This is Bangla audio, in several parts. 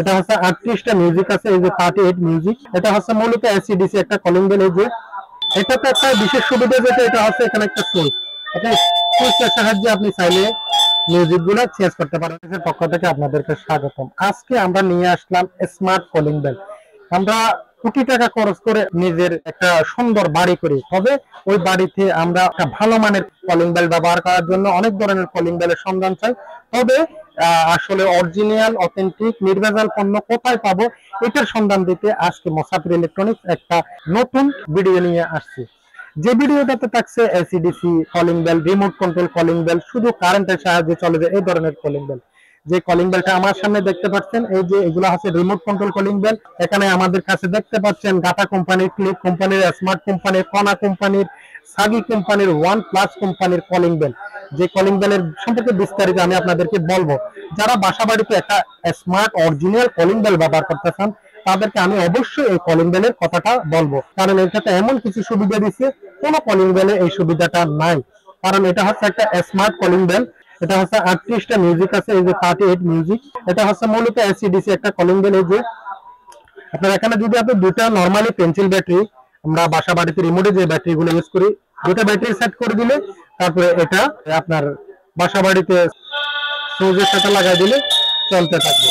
এটা হচ্ছে 38টা মিউজিক আছে, এই যে 38 মিউজিক। এটা হচ্ছে মূলত এসিডিসি একটা কলিং বেল। এই যে এটাতে একটা বিশেষ সুবিধা যেটা, এটা হচ্ছে এখানে একটা সুইচ, এটা সুইচের সাহায্যে আপনি চাইলে মিউজিক গুলো চেঞ্জ করতে পারেন। এর পক্ষ থেকে আপনাদেরকে স্বাগতম। আজকে আমরা নিয়ে আসলাম স্মার্ট কলিং বেল। আমরা কোটি টাকা খরচ করে নিজের একটা সুন্দর বাড়ি করি, তবে ওই বাড়িতে আমরা একটা ভালো মানের কলিং বেল ব্যবহার করার জন্য অনেক ধরনের কলিং বেলের সন্ধান চাই। তবে আসলে অরিজিনাল অথেন্টিক নির্ভেজাল পণ্য কোথায় পাবো, এটার সন্ধান দিতে আজকে মুসাফির ইলেকট্রনিক্স একটা নতুন ভিডিও নিয়ে আসছে। যে ভিডিওটাতে থাকছে AC DC calling bell, remote control calling bell, শুধু কারেন্টের সাহায্যে চলে যায় এই ধরনের কলিং বেল। যে কলিং বেলটা আমার সামনে দেখতে পাচ্ছেন, এই যে এগুলো হচ্ছে রিমোট কন্ট্রোল কলিং বেল। এখানে আমাদের কাছে দেখতে পাচ্ছেন গাটা কোম্পানির, ক্লিক কোম্পানির, স্মার্ট কোম্পানির, কনা কোম্পানির, সাগি কোম্পানির, ওয়ান প্লাস কোম্পানির কলিং বেল। যে কলিং বেলের সম্পর্কে বিস্তারিত আমি আপনাদেরকে বলবো। যারা বাসা বাড়িতে একটা স্মার্ট অরিজিনাল কলিং বেল ব্যবহার করতে চান, তাদেরকে আমি অবশ্যই এই কলিং বেলের কথাটা বলবো, কারণ এর সাথে এমন কিছু সুবিধা দিচ্ছে কোন কলিং বেলে এই সুবিধাটা নাই। কারণ এটা হচ্ছে একটা স্মার্ট কলিং বেল। এটা হচ্ছে 38টা মিউজিক আছে, এই যে 38 মিউজিক। এটা হচ্ছে মূলত এসিডিসি একটা কলিং বেল। এই যে আপনার এখানে যদি আপনি দুটা নরমালি পেন্সিল ব্যাটারি, আমরা বাসা বাড়িতে রিমোটে যে ব্যাটারি গুলো ইউজ করি, দুটা ব্যাটারি সেট করে দিলে তারপরে এটা আপনার বাসা বাড়িতে সুইচের সাথে লাগাই দিলে চলতে থাকবে।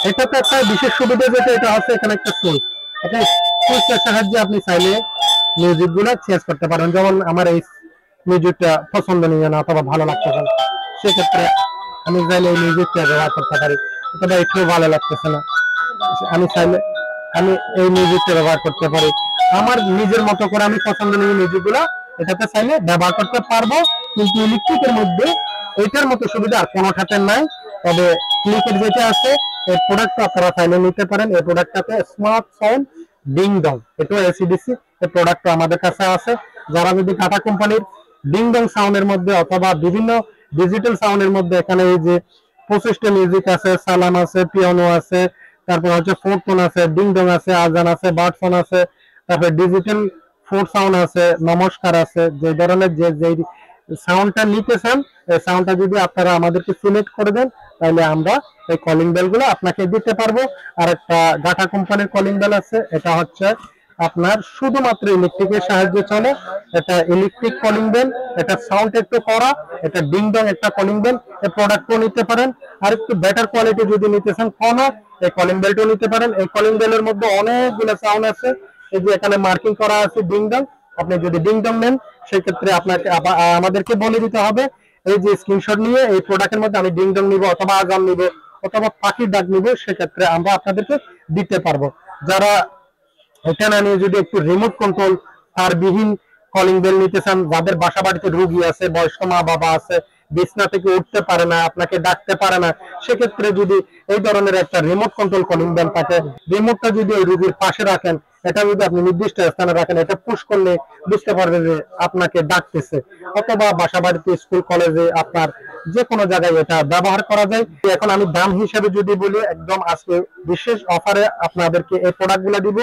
এটাতে একটা বিশেষ সুবিধা যেটা, এটা হচ্ছে এখানে একটা সুইচ, এটা সুইচের সাহায্যে আপনি চাইলে মিউজিক গুলো চেঞ্জ করতে পারেন। যেমন আমার এই মিউজিকটা পছন্দনীয় না অথবা ভালো লাগতেছে না, সেক্ষেত্রে আমি চাইলে এই মিউজিকটা ব্যবহার করতে পারি। অথবা একটু ভালো লাগতেছে না, আমি চাইলে আমি এই মিউজিকটা ব্যবহার করতে পারি। আমার নিজের মতো করে আমি পছন্দনীয় মিউজিক গুলা এটাতে চাইলে ব্যবহার করতে পারবো। কিন্তু ইলেকট্রিকের মধ্যে এটার মতো সুবিধা আর কোনোটাতে নাই। তবে ক্লিকের যেটা আছে, এই প্রোডাক্টটা আপনারা চাইলে নিতে পারেন। এই প্রোডাক্টটাতে স্মার্ট সাউন্ড ডিং ডং, এটা এসিডিসি, এই প্রোডাক্টটা আমাদের কাছে আছে। যারা যদি টাটা কোম্পানির ডিং ডং সাউন্ডের মধ্যে অথবা বিভিন্ন ডিজিটাল সাউন্ডের মধ্যে, এখানে এই যে 25টা মিউজিক আছে, সালাম আছে, পিয়ানো আছে, তারপর হচ্ছে ফোর টোন আছে, ডিং ডং আছে, আজান আছে, বার্ডফোন আছে, তারপর ডিজিটাল ফোর সাউন্ড আছে, নমস্কার আছে। যে ধরনের যে সাউন্ডটা নিতে চান, এই সাউন্ডটা যদি আপনারা আমাদেরকে সিলেক্ট করে দেন, তাহলে আমরা এই কলিং বেল গুলো আপনাকে দিতে পারবো। আর একটা গাটা কোম্পানির কলিং বেল আছে, এটা হচ্ছে আপনার শুধুমাত্র ইলেকট্রিকের সাহায্যে চলে। এটা ইলেকট্রিক কলিং বেল, এটা সাউন্ড একটু করা, এটা ডিং ডং একটা কলিং বেল। এই প্রোডাক্টও নিতে পারেন। আর একটু বেটার কোয়ালিটি যদি নিতে চান, কোনা, এই কলিং বেলটাও নিতে পারেন। এই কলিং বেলের মধ্যে অনেকগুলো সাউন্ড আছে। এই যে এখানে মার্কিং করা আছে ডিং ডং। আপনি যদি ডিং ডং নেন, সেক্ষেত্রে আপনাকে আমাদেরকে বলে দিতে হবে এই যে স্ক্রিনশট নিয়ে এই প্রোডাক্টের মধ্যে আমি ডিং ডং নিব অথবা আজান নিব অথবা পাখির ডাক নিব, সেক্ষেত্রে আমরা আপনাদেরকে দিতে পারবো। যারা এটা না নিয়ে যদি একটু রিমোট কন্ট্রোল তারবিহীন কলিং বেল নিতে চান, যাদের বাসা বাড়িতে রোগী আছে, বয়স্ক মা বাবা আছে, বিছনা থেকে উঠতে পারে না, আপনাকে ডাকতে পারে না, সেক্ষেত্রে যদি এই ধরনের একটা রিমোট কন্ট্রোল কলিং বেল থাকে, রিমোটটা যদি ওই রোগীর পাশে রাখেন, এটা যদি আপনি নির্দিষ্ট স্থানে রাখেন, এটা পুশ করলে বুঝতে পারবে যে আপনাকে ডাকতেছে। অথবা বাসা বাড়িতে, স্কুল কলেজে, আপনার যে কোনো জায়গায় এটা ব্যবহার করা যায়। এখন আমি দাম হিসেবে যদি বলি, একদম আজকে বিশেষ অফারে আপনাদেরকে এই প্রোডাক্ট গুলা দিব।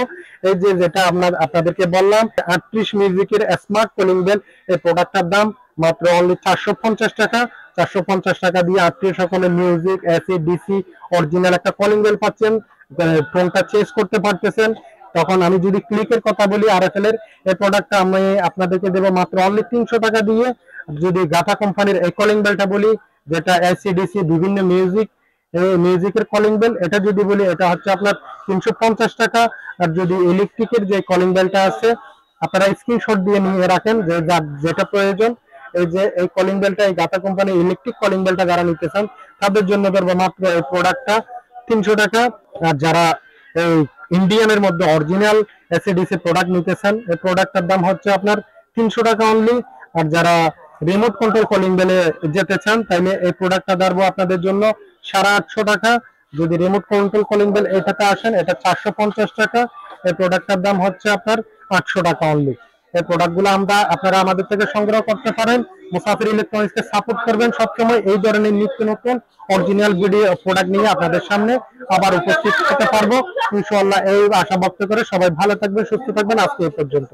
এই যে যেটা আপনাদেরকে বললাম 38 মিউজিকের স্মার্ট কলিং বেল, এই প্রোডাক্টটার দাম মাত্র অনলি 450 টাকা। 450 টাকা দিয়ে 38 সকলের মিউজিক, এসি, ডিসি অরিজিনাল একটা কলিং বেল পাচ্ছেন। ফোনটা চেঞ্জ করতে পারতেছেন। তখন আমি যদি ক্লিকের কথা বলি, আরএফএল এর এই প্রোডাক্টটা আমি আপনাদেরকে দেবো মাত্র অনলি 300 টাকা দিয়ে। যদি গাটা কোম্পানির এই কলিং বেলটা বলি, যেটা এসিডিসি বিভিন্ন মিউজিকের কলিং বেল, এটা যদি বলি, এটা হচ্ছে আপনার 350 টাকা। আর যদি ইলেকট্রিকের যে কলিং বেলটা আছে, আপনারা স্ক্রিনশট দিয়ে নিয়ে রাখেন যে যেটা প্রয়োজন। এই যে এই কলিং বেলটা, এই গাটা কোম্পানির ইলেকট্রিক কলিং বেলটা যারা নিতে চান, তাদের জন্য ধরবো মাত্র এই প্রোডাক্টটা 300 টাকা। আর যারা এই ইন্ডিয়ানের মধ্যে অরিজিনাল এসিডিসি প্রোডাক্ট নিতে চান, এই প্রোডাক্টটার দাম হচ্ছে আপনার 300 টাকা অনলি। আর যারা রিমোট কন্ট্রোল কলিং বেলে যেতে চান, তাইলে এই প্রোডাক্টটা ধরবো আপনাদের জন্য 850 টাকা। যদি রিমোট কন্ট্রোল কলিং বেল এটাতে আসেন, এটা 450 টাকা। এই প্রোডাক্টটার দাম হচ্ছে আপনার 800 টাকা অনলি। এই প্রোডাক্টগুলো আপনারা আমাদের থেকে সংগ্রহ করতে পারেন। মুসাফির ইলেকট্রনিক্স কে সাপোর্ট করবেন সবসময়। এই ধরনের নিত্য নতুন অরিজিনাল ভিডিও প্রোডাক্ট নিয়ে আপনাদের সামনে আবার উপস্থিত হতে পারবো ইনশাআল্লাহ। এই আশা ব্যক্ত করে সবাই ভালো থাকবেন, সুস্থ থাকবেন। আজকে এই পর্যন্ত।